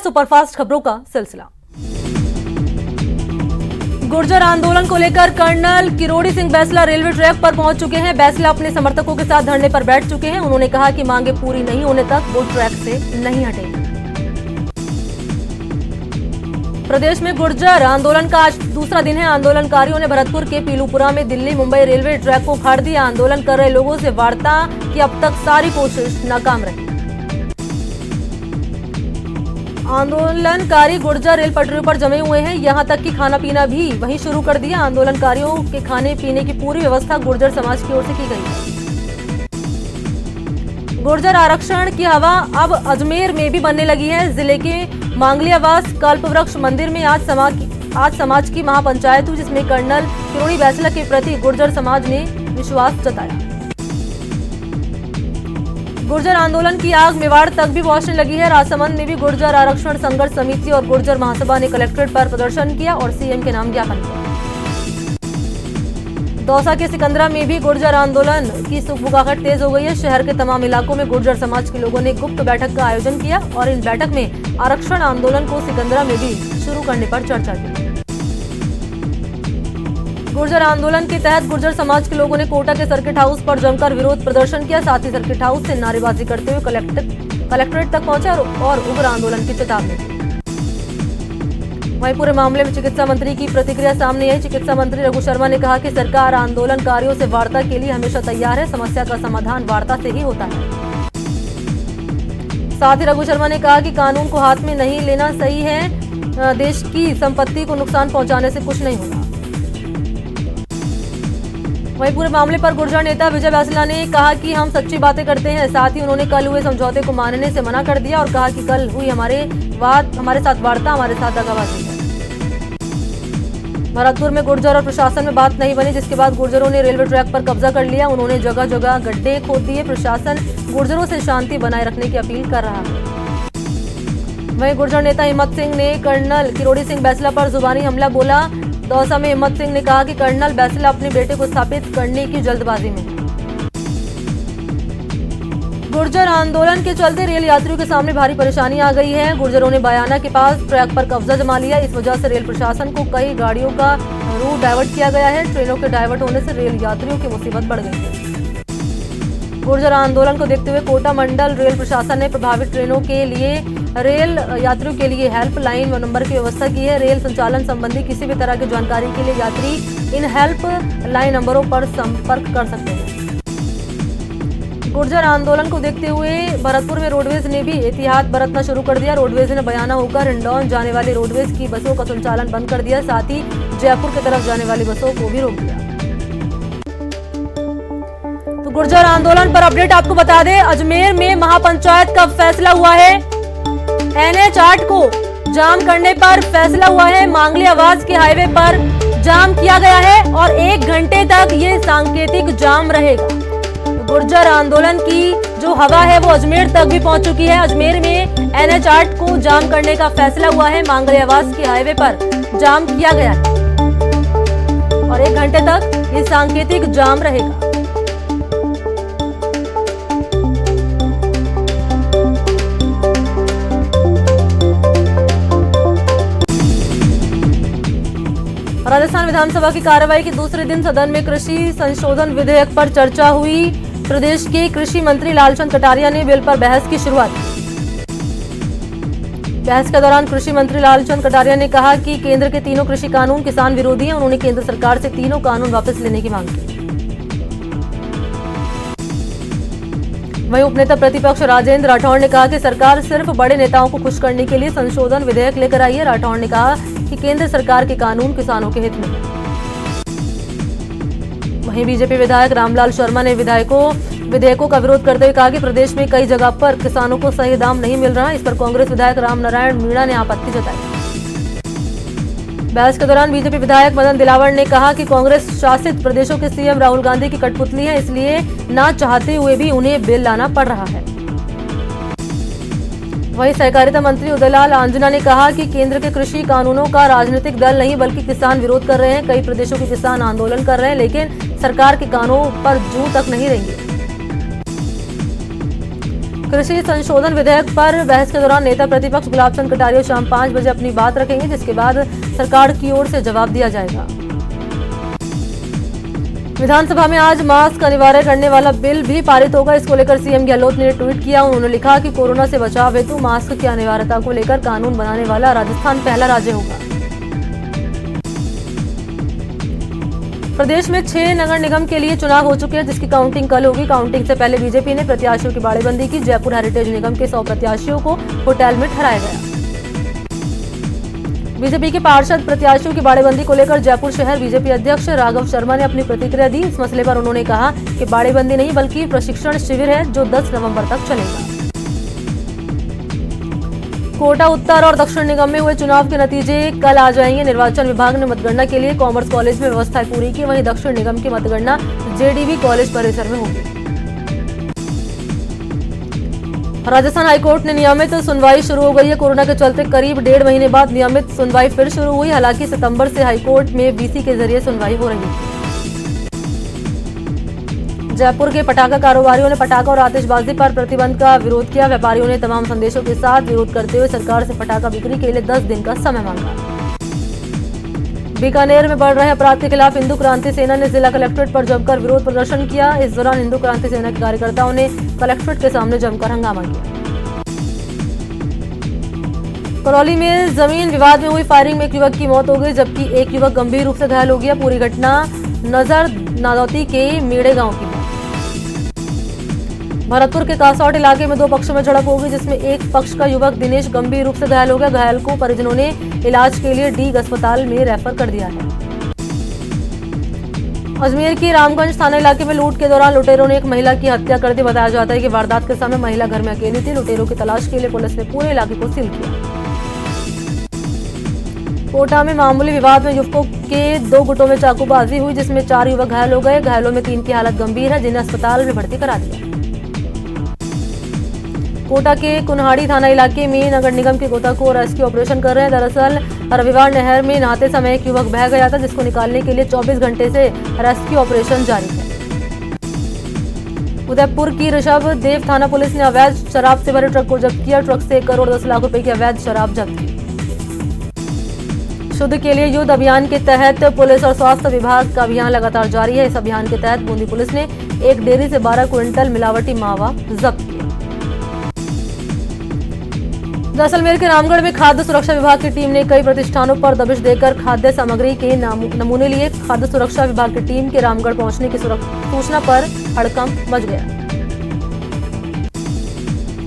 Superfast खबरों का सिलसिला। गुर्जर आंदोलन को लेकर colonel Kirori Singh Bainsla railway track पर पहुंच चुके हैं। बैसला अपने समर्थकों के साथ धरने पर बैठ चुके हैं। उन्होंने कहा कि मांगे पूरी नहीं होने तक वो ट्रैक से नहीं हटेंगे। प्रदेश में गुर्जर आंदोलन का आज दूसरा दिन है। आंदोलनकारियों ने भरतपुर के पीलूपुरा में दिल्ली मुंबई रेलवे ट्रैक को उखाड़ दिया। आंदोलन कर रहे लोगों से वार्ता की अब तक सारी कोशिश नाकाम रही। आंदोलनकारी गुर्जर रेल पटरियों पर जमे हुए हैं। यहां तक कि खाना पीना भी वहीं शुरू कर दिया। आंदोलनकारियों के खाने पीने की पूरी व्यवस्था गुर्जर समाज की ओर से की गई है। गुर्जर आरक्षण की हवा अब अजमेर में भी बनने लगी है। जिले के मांगलियावास कल्पवृक्ष मंदिर में आज समाज की महापंचायत हुई, जिसमें कर्नल किरोड़ी बैसला के प्रति गुर्जर समाज ने विश्वास जताया। गुर्जर आंदोलन की आग मेवाड़ तक भी पहुंचने लगी है। राजसमंद में भी गुर्जर आरक्षण संघर्ष समिति और गुर्जर महासभा ने कलेक्ट्रेट पर प्रदर्शन किया और सीएम के नाम ज्ञापन किया। दौसा के सिकंदरा में भी गुर्जर आंदोलन की सुगबुगाहट तेज हो गई है। शहर के तमाम इलाकों में गुर्जर समाज के लोगों ने गुप्त बैठक का आयोजन किया और इन बैठक में आरक्षण आंदोलन को सिकंदरा में भी शुरू करने पर चर्चा की। गुर्जर आंदोलन के तहत गुर्जर समाज के लोगों ने कोटा के सर्किट हाउस पर जमकर विरोध प्रदर्शन किया। साथ ही सर्किट हाउस से नारेबाजी करते हुए कलेक्ट्रेट तक पहुंचे और उग्र आंदोलन की चेतावनी दी। वहीं पूरे मामले में चिकित्सा मंत्री की प्रतिक्रिया सामने आई। चिकित्सा मंत्री रघु शर्मा ने कहा कि सरकार आंदोलनकारियों से वार्ता के लिए हमेशा तैयार है। समस्या का समाधान वार्ता से ही होता है। साथ ही रघु शर्मा ने कहा कि कानून को हाथ में नहीं लेना सही है। देश की संपत्ति को नुकसान पहुंचाने से कुछ नहीं होगा। वहीं पूरे मामले पर गुर्जर नेता विजय बैसला ने कहा कि हम सच्ची बातें करते हैं। साथ ही उन्होंने कल हुए समझौते को मानने से मना कर दिया और कहा कि कल हुई हमारे साथ वार्ता हमारे साथ दगाबाजी है। भरतपुर में गुर्जर और प्रशासन में बात नहीं बनी, जिसके बाद गुर्जरों ने रेलवे ट्रैक पर कब्जा कर लिया। उन्होंने जगह जगह गड्ढे खोद दिए। प्रशासन गुर्जरों से शांति बनाए रखने की अपील कर रहा है। वहीं गुर्जर नेता हिम्मत सिंह ने कर्नल किरोड़ी सिंह बैसला पर जुबानी हमला बोला। दौसा में हिम्मत सिंह ने कहा कि कर्नल बैसला अपने बेटे को स्थापित करने की जल्दबाजी में। गुर्जर आंदोलन के चलते रेल यात्रियों के सामने भारी परेशानी आ गई है। गुर्जरों ने बयाना के पास ट्रैक पर कब्जा जमा लिया। इस वजह से रेल प्रशासन को कई गाड़ियों का रूट डाइवर्ट किया गया है। ट्रेनों के डाइवर्ट होने से रेल यात्रियों की मुसीबत बढ़ गई है। गुर्जर आंदोलन को देखते हुए कोटा मंडल रेल प्रशासन ने प्रभावित ट्रेनों के लिए रेल यात्रियों के लिए हेल्पलाइन नंबर की व्यवस्था की है। रेल संचालन संबंधी किसी भी तरह की जानकारी के लिए यात्री इन हेल्पलाइन नंबरों पर संपर्क कर सकते हैं। गुर्जर आंदोलन को देखते हुए भरतपुर में रोडवेज ने भी एहतियात बरतना शुरू कर दिया। रोडवेज ने बयाना होकर हिंडौन जाने वाली रोडवेज की बसों का संचालन बंद कर दिया। साथ ही जयपुर की तरफ जाने वाली बसों को भी रोक दिया। तो गुर्जर आंदोलन पर अपडेट आपको बता दें, अजमेर में महापंचायत का फैसला हुआ है। NH 8 को जाम करने पर फैसला हुआ है। मांगलियावास के हाईवे पर जाम किया गया है और 1 घंटे तक ये सांकेतिक जाम रहेगा। गुर्जर आंदोलन की जो हवा है वो अजमेर तक भी पहुंच चुकी है। अजमेर में NH 8 को जाम करने का फैसला हुआ है। मांगलियावास के हाईवे पर जाम किया गया है और 1 घंटे तक ये सांकेतिक जाम रहेगा। राजस्थान विधानसभा की कार्रवाई के दूसरे दिन सदन में कृषि संशोधन विधेयक पर चर्चा हुई। प्रदेश के कृषि मंत्री लालचंद कटारिया ने बिल पर बहस की शुरुआत की। बहस के दौरान कृषि मंत्री लालचंद कटारिया ने कहा कि केंद्र के तीनों कृषि कानून किसान विरोधी हैं। उन्होंने केंद्र सरकार से तीनों कानून वापस लेने की मांग की। वहीं उपनेता प्रतिपक्ष राजेंद्र राठौड़ ने कहा कि सरकार सिर्फ बड़े नेताओं को खुश करने के लिए संशोधन विधेयक लेकर आई है। राठौड़ ने कहा कि केंद्र सरकार के कानून किसानों के हित में है। वहीं बीजेपी विधायक रामलाल शर्मा ने विधेयकों का विरोध करते हुए कहा कि प्रदेश में कई जगह पर किसानों को सही दाम नहीं मिल रहा। इस पर कांग्रेस विधायक राम नारायण मीणा ने आपत्ति जताई। बहस के दौरान बीजेपी विधायक मदन दिलावर ने कहा कि कांग्रेस शासित प्रदेशों के सीएम राहुल गांधी की कठपुतली है, इसलिए ना चाहते हुए भी उन्हें बिल लाना पड़ रहा है। वहीं सहकारिता मंत्री उदयलाल आंजना ने कहा कि केंद्र के कृषि कानूनों का राजनीतिक दल नहीं बल्कि किसान विरोध कर रहे हैं। कई प्रदेशों के किसान आंदोलन कर रहे हैं, लेकिन सरकार के कानूनों पर जू तक नहीं रहेंगे। कृषि संशोधन विधेयक पर बहस के दौरान नेता प्रतिपक्ष गुलाब चंद कटारिया शाम 5 बजे अपनी बात रखेंगे, जिसके बाद सरकार की ओर से जवाब दिया जाएगा। विधानसभा में आज मास्क अनिवार्य करने वाला बिल भी पारित होगा। इसको लेकर सीएम गहलोत ने ट्वीट किया। उन्होंने लिखा कि कोरोना से बचाव हेतु मास्क की अनिवार्यता को लेकर कानून बनाने वाला राजस्थान पहला राज्य होगा। प्रदेश में 6 नगर निगम के लिए चुनाव हो चुके हैं, जिसकी काउंटिंग कल होगी। काउंटिंग से पहले बीजेपी ने प्रत्याशियों की बाड़ेबंदी की। जयपुर हेरिटेज निगम के 100 प्रत्याशियों को होटल में ठहराया गया। बीजेपी के पार्षद प्रत्याशियों की बाड़ेबंदी को लेकर जयपुर शहर बीजेपी अध्यक्ष राघव शर्मा ने अपनी प्रतिक्रिया दी। इस मसले पर उन्होंने कहा कि बाड़ेबंदी नहीं बल्कि प्रशिक्षण शिविर है, जो 10 नवंबर तक चलेगा। कोटा उत्तर और दक्षिण निगम में हुए चुनाव के नतीजे कल आ जाएंगे। निर्वाचन विभाग ने मतगणना के लिए कॉमर्स कॉलेज में व्यवस्थाएं पूरी की। वहीं दक्षिण निगम की मतगणना जेडीवी कॉलेज परिसर में होगी। राजस्थान हाईकोर्ट ने नियमित सुनवाई शुरू हो गई है। कोरोना के चलते करीब 1.5 महीने बाद नियमित सुनवाई फिर शुरू हुई। हालांकि सितंबर से हाईकोर्ट में वीसी के जरिए सुनवाई हो रही है। जयपुर के पटाखा कारोबारियों ने पटाखा और आतिशबाजी पर प्रतिबंध का विरोध किया। व्यापारियों ने तमाम संदेशों के साथ विरोध करते हुए सरकार से पटाखा बिक्री के लिए 10 दिन का समय मांगा। बीकानेर में बढ़ रहे अपराध के खिलाफ हिंदू क्रांति सेना ने जिला कलेक्ट्रेट पर जमकर विरोध प्रदर्शन किया। इस दौरान हिंदू क्रांति सेना के कार्यकर्ताओं ने कलेक्ट्रेट के सामने जमकर हंगामा किया। करौली में जमीन विवाद में हुई फायरिंग में एक युवक की मौत हो गई, जबकि एक युवक गंभीर रूप से घायल हो गया। पूरी घटना नजर नादौती के मेड़े गांव की है। भरतपुर के कासौट इलाके में 2 पक्षों में झड़प हो गई, जिसमें एक पक्ष का युवक दिनेश गंभीर रूप से घायल हो गया। घायल को परिजनों ने इलाज के लिए डीग अस्पताल में रेफर कर दिया है। अजमेर के रामगंज थाना इलाके में लूट के दौरान लुटेरों ने एक महिला की हत्या कर दी। बताया जाता है कि वारदात के समय महिला घर में अकेली थी। लुटेरों की तलाश के लिए पुलिस ने पूरे इलाके को सील किया। कोटा में मामूली विवाद में युवकों के 2 गुटों में चाकूबाजी हुई, जिसमें 4 युवक घायल हो गए। घायलों में 3 की हालत गंभीर है, जिन्हें अस्पताल में भर्ती करा दिया। कोटा के कुन्हाड़ी थाना इलाके में नगर निगम के गोताखोर रेस्क्यू ऑपरेशन कर रहे हैं। दरअसल रविवार नहर में नहाते समय एक युवक बह गया था, जिसको निकालने के लिए 24 घंटे से रेस्क्यू ऑपरेशन जारी है। उदयपुर की ऋषभ देव थाना पुलिस ने अवैध शराब से भरे ट्रक को जब्त किया। ट्रक से 1 करोड़ 10 लाख रुपए की अवैध शराब जब्त की। शुद्ध के लिए युद्ध अभियान के तहत पुलिस और स्वास्थ्य विभाग का अभियान लगातार जारी है। इस अभियान के तहत बूंदी पुलिस ने एक डेयरी से 12 क्विंटल मिलावटी मावा जब्त किया। जैसलमेर के रामगढ़ में खाद्य सुरक्षा विभाग की टीम ने कई प्रतिष्ठानों पर दबिश देकर खाद्य सामग्री के नमूने लिए। खाद्य सुरक्षा विभाग की टीम के रामगढ़ पहुंचने की सूचना पर हड़कंप मच गया।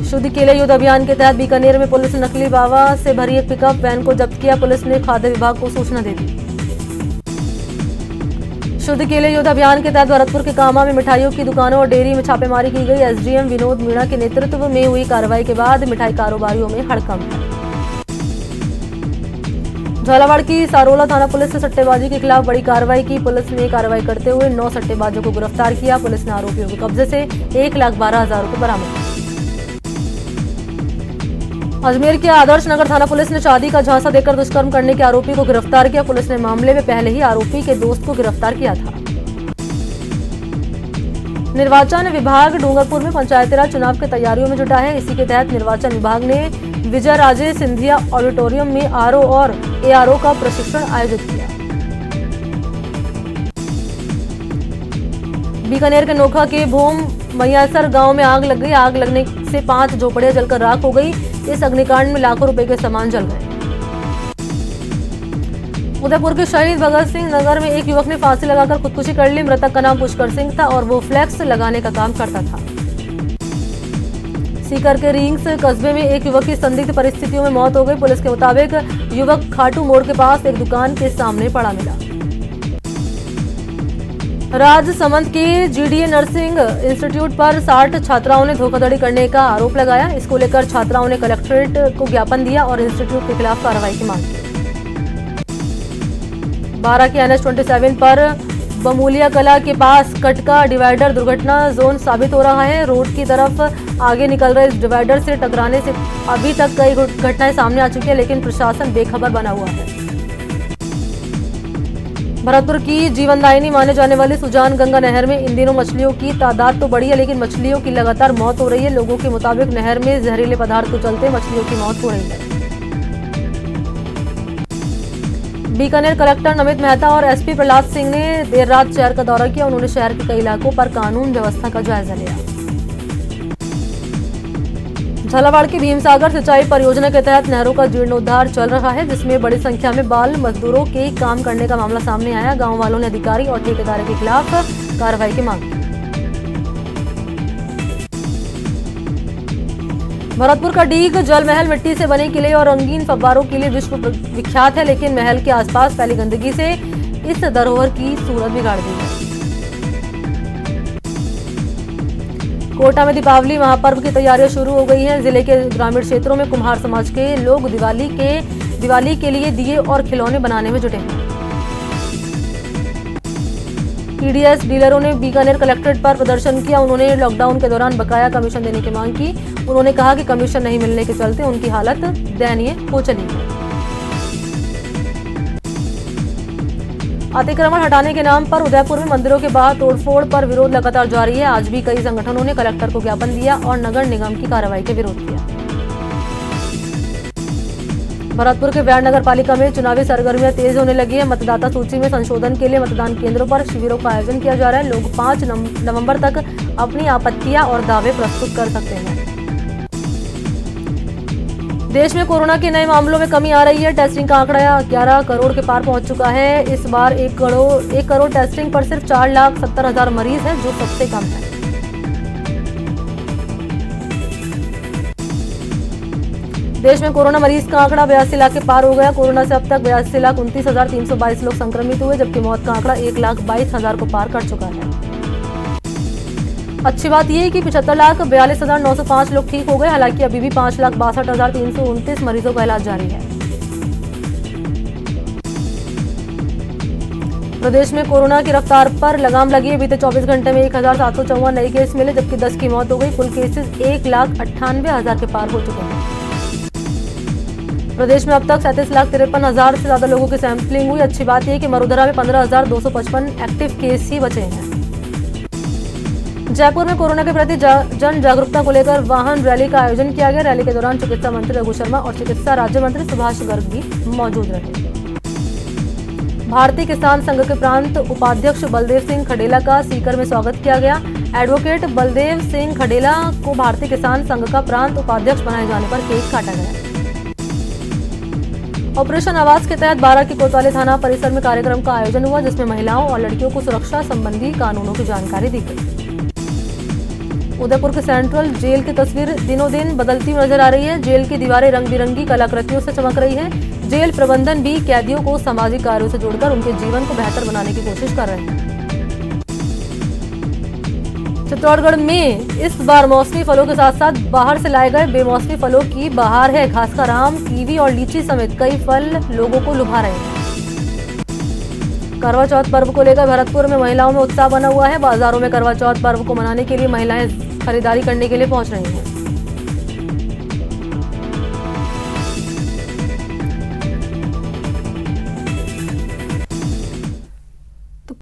शुद्ध के लिए युद्ध अभियान के तहत बीकानेर में पुलिस ने नकली बावा से भरी एक पिकअप वैन को जब्त किया। पुलिस ने खाद्य विभाग को सूचना दे दी। शुद्ध के लिए युद्ध अभियान के तहत भरतपुर के कामा में मिठाइयों की दुकानों और डेयरी में छापेमारी की गई। एसडीएम विनोद मीणा के नेतृत्व में हुई कार्रवाई के बाद मिठाई कारोबारियों में हड़कंप है। झालावाड़ की सारोला थाना पुलिस ने सट्टेबाजी के खिलाफ बड़ी कार्रवाई की। पुलिस ने कार्रवाई करते हुए 9 सट्टेबाजों को गिरफ्तार किया। पुलिस ने आरोपियों के कब्जे से 1,12,000 रुपए बरामद किए। अजमेर के आदर्श नगर थाना पुलिस ने शादी का झांसा देकर दुष्कर्म करने के आरोपी को गिरफ्तार किया। पुलिस ने मामले में पहले ही आरोपी के दोस्त को गिरफ्तार किया था। निर्वाचन विभाग डूंगरपुर में पंचायती राज चुनाव की तैयारियों में जुटा है। इसी के तहत निर्वाचन विभाग ने विजय राजे सिंधिया ऑडिटोरियम में आरओ और एआरओ का प्रशिक्षण आयोजित किया। बीकानेर के नोखा के भूम मैयासर गांव में आग लग गई। आग लगने से 5 झोपड़ियां जलकर राख हो गई। इस अग्निकांड में लाखों रुपए के सामान जल गए। उदयपुर के शहीद भगत सिंह नगर में एक युवक ने फांसी लगाकर खुदकुशी कर ली। मृतक का नाम पुष्कर सिंह था और वो फ्लैक्स लगाने का काम करता था। सीकर के रिंग्स कस्बे में एक युवक की संदिग्ध परिस्थितियों में मौत हो गई। पुलिस के मुताबिक युवक खाटू मोड़ के पास एक दुकान के सामने पड़ा मिला। राजसमंद के जीडीए नर्सिंग इंस्टीट्यूट पर 60 छात्राओं ने धोखाधड़ी करने का आरोप लगाया। इसको लेकर छात्राओं ने कलेक्ट्रेट को ज्ञापन दिया और इंस्टीट्यूट के खिलाफ कार्रवाई की मांग की। 12 के NH-27 पर बमूलिया कला के पास कटका डिवाइडर दुर्घटना जोन साबित हो रहा है। रोड की तरफ आगे निकल रहे इस डिवाइडर से टकराने से अभी तक कई घटनाएं सामने आ चुकी है, लेकिन प्रशासन बेखबर बना हुआ है। भरतपुर की जीवनदायिनी माने जाने वाली सुजान गंगा नहर में इन दिनों मछलियों की तादाद तो बढ़ी है, लेकिन मछलियों की लगातार मौत हो रही है। लोगों के मुताबिक नहर में जहरीले पदार्थ के चलते मछलियों की मौत हो रही है। बीकानेर कलेक्टर नमित मेहता और एसपी प्रहलाद सिंह ने देर रात शहर का दौरा किया। उन्होंने शहर के कई इलाकों पर कानून व्यवस्था का जायजा लिया। झालावाड़ की भीमसागर सिंचाई परियोजना के तहत नहरों का जीर्णोद्धार चल रहा है, जिसमें बड़ी संख्या में बाल मजदूरों के काम करने का मामला सामने आया। गांव वालों ने अधिकारी और ठेकेदार के खिलाफ कार्रवाई की मांग की। भरतपुर का डीग जल महल मिट्टी से बने किले और रंगीन फव्वारों के लिए विश्व विख्यात है, लेकिन महल के आसपास फैली गंदगी से इस धरोहर की सूरत बिगाड़ दी है। कोटा में दीपावली महापर्व की तैयारियां शुरू हो गई हैं। जिले के ग्रामीण क्षेत्रों में कुम्हार समाज के लोग दिवाली के लिए दिए और खिलौने बनाने में जुटे हैं। टीडीएस डीलरों ने बीकानेर कलेक्ट्रेट पर प्रदर्शन किया। उन्होंने लॉकडाउन के दौरान बकाया कमीशन देने की मांग की। उन्होंने कहा कि कमीशन नहीं मिलने के चलते उनकी हालत दयनीय हो चली है। अतिक्रमण हटाने के नाम पर उदयपुर में मंदिरों के बाहर तोड़फोड़ पर विरोध लगातार जारी है। आज भी कई संगठनों ने कलेक्टर को ज्ञापन दिया और नगर निगम की कार्रवाई के विरोध किया। भरतपुर के व्यार नगर पालिका में चुनावी सरगर्मियां तेज होने लगी है। मतदाता सूची में संशोधन के लिए मतदान केंद्रों पर शिविरों का आयोजन किया जा रहा है। लोग 5 नवंबर तक अपनी आपत्तियां और दावे प्रस्तुत कर सकते हैं। देश में कोरोना के नए मामलों में कमी आ रही है। टेस्टिंग का आंकड़ा 11 करोड़ के पार पहुंच चुका है। इस बार 1 करोड़ टेस्टिंग पर सिर्फ 4,70,000 मरीज हैं, जो सबसे कम है। देश में कोरोना मरीज का आंकड़ा 82 लाख के पार हो गया। कोरोना से अब तक 82,29,322 लोग संक्रमित हुए, जबकि मौत का आंकड़ा 1,22,000 को पार कर चुका है। अच्छी बात यह है कि 75,42,905 लोग ठीक हो गए। हालांकि अभी भी 5,62,329 मरीजों का इलाज जारी है। प्रदेश में कोरोना की रफ्तार पर लगाम लगी है। बीते 24 घंटे में 1,754 नए केस मिले, जबकि 10 की मौत हो गई। कुल केसेस 1,98,000 के पार हो चुके हैं। प्रदेश में अब तक 37,53,000 से ज्यादा लोगों की सैंपलिंग हुई। अच्छी बात यह है कि मरुधरा में 15,255 एक्टिव केस ही बचे हैं। जयपुर में कोरोना के प्रति जन जागरूकता को लेकर वाहन रैली का आयोजन किया गया। रैली के दौरान चिकित्सा मंत्री रघु शर्मा और चिकित्सा राज्य मंत्री सुभाष गर्ग भी मौजूद रहे। भारतीय किसान संघ के प्रांत उपाध्यक्ष बलदेव सिंह खडेला का सीकर में स्वागत किया गया। एडवोकेट बलदेव सिंह खडेला को भारतीय किसान संघ का प्रांत उपाध्यक्ष बनाए जाने पर केक काटा गया। ऑपरेशन आवाज के तहत बारा के कोतवाली थाना परिसर में कार्यक्रम का आयोजन हुआ, जिसमें महिलाओं और लड़कियों को सुरक्षा संबंधी कानूनों की जानकारी दी गई। उदयपुर के सेंट्रल जेल की तस्वीर दिनों दिन बदलती नजर आ रही है। जेल की दीवारें रंग बिरंगी कलाकृतियों से चमक रही है। जेल प्रबंधन भी कैदियों को सामाजिक कार्यों से जोड़कर उनके जीवन को बेहतर बनाने की कोशिश कर रहे हैं। चित्तौड़गढ़ में इस बार मौसमी फलों के साथ साथ बाहर से लाए गए बेमौसमी फलों की बहार है। खासकर आम, कीवी और लीची समेत कई फल लोगों को लुभा रहे हैं। करवा चौथ पर्व को लेकर भरतपुर में महिलाओं में उत्साह बना हुआ है। बाजारों में करवा चौथ पर्व को मनाने के लिए महिलाएं खरीदारी करने के लिए पहुंच रही हैं।